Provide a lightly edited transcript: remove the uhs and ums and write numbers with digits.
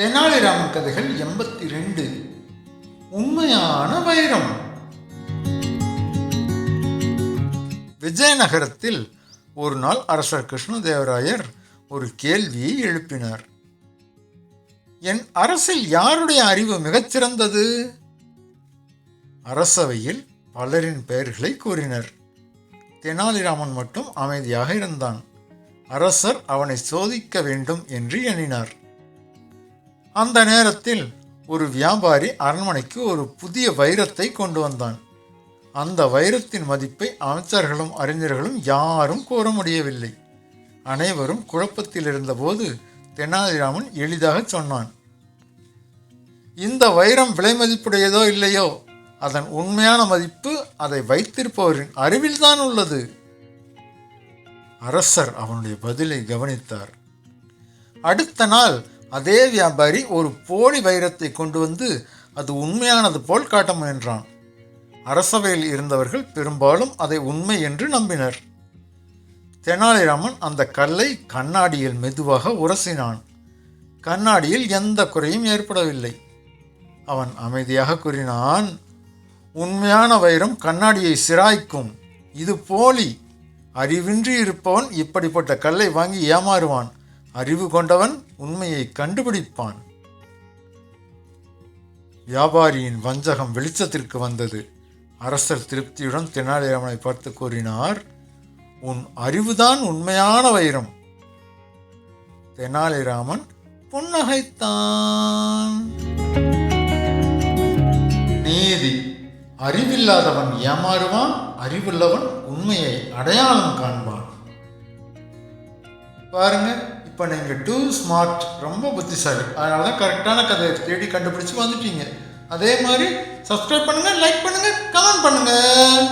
தெனாலிராமன் கதைகள் 82. உண்மையான வைரம். விஜயநகரத்தில் ஒரு நாள் அரசர் கிருஷ்ணதேவராயர் ஒரு கேள்வியை எழுப்பினார். என் அரசில் யாருடைய அறிவு மிகச்சிறந்தது? அரசவையில் பலரின் பெயர்களை கூறினர். தெனாலிராமன் மட்டும் அமைதியாக இருந்தான். அரசர் அவனை சோதிக்க வேண்டும் என்று எண்ணினார். அந்த நேரத்தில் ஒரு வியாபாரி அரண்மனைக்கு ஒரு புதிய வைரத்தை கொண்டு வந்தான். அந்த வைரத்தின் மதிப்பை அமைச்சர்களும் அறிஞர்களும் யாரும் கூற முடியவில்லை. அனைவரும் குழப்பத்தில் இருந்தபோது தெனாலிராமன் எளிதாக சொன்னான், இந்த வைரம் விலை மதிப்புடையதோ இல்லையோ, அதன் உண்மையான மதிப்பு அதை வைத்திருப்பவரின் அறிவில்தான் உள்ளது. அரசர் அவனுடைய பதிலை கவனித்தார். அடுத்த நாள் அதே வியாபாரி ஒரு போலி வைரத்தை கொண்டு வந்து அது உண்மையானது போல் காட்ட முயன்றான். அரசவையில் இருந்தவர்கள் பெரும்பாலும் அதை உண்மை என்று நம்பினர். தெனாலிராமன் அந்த கல்லை கண்ணாடியில் மெதுவாக உரசினான். கண்ணாடியில் எந்த குறையும் ஏற்படவில்லை. அவன் அமைதியாக கூறினான், உண்மையான வைரம் கண்ணாடியை சிராய்க்கும், இது போலி. அறிவின்றி இருப்பவன் இப்படிப்பட்ட கல்லை வாங்கி ஏமாறுவான். அறிவு கொண்டவன் உண்மையை கண்டுபிடிப்பான். வியாபாரியின் வஞ்சகம் வெளிச்சத்திற்கு வந்தது. அரசர் திருப்தியுடன் தெனாலிராமனை பார்த்து கூறினார், உன் அறிவுதான் உண்மையான வைரம். தெனாலிராமன் புன்னகைத்தான். நீதி. அறிவில்லாதவன் ஏமாறுவான், அறிவுள்ளவன் உண்மையை அடையாளம் காண்பான். பாருங்க, இப்போ நீங்கள் டூ ஸ்மார்ட், ரொம்ப புத்திசாலி, அதனால தான் கரெக்டான கதையை தேடி கண்டுபிடிச்சி வந்துட்டீங்க. அதே மாதிரி சப்ஸ்கிரைப் பண்ணுங்கள், லைக் பண்ணுங்கள், கமெண்ட் பண்ணுங்கள்.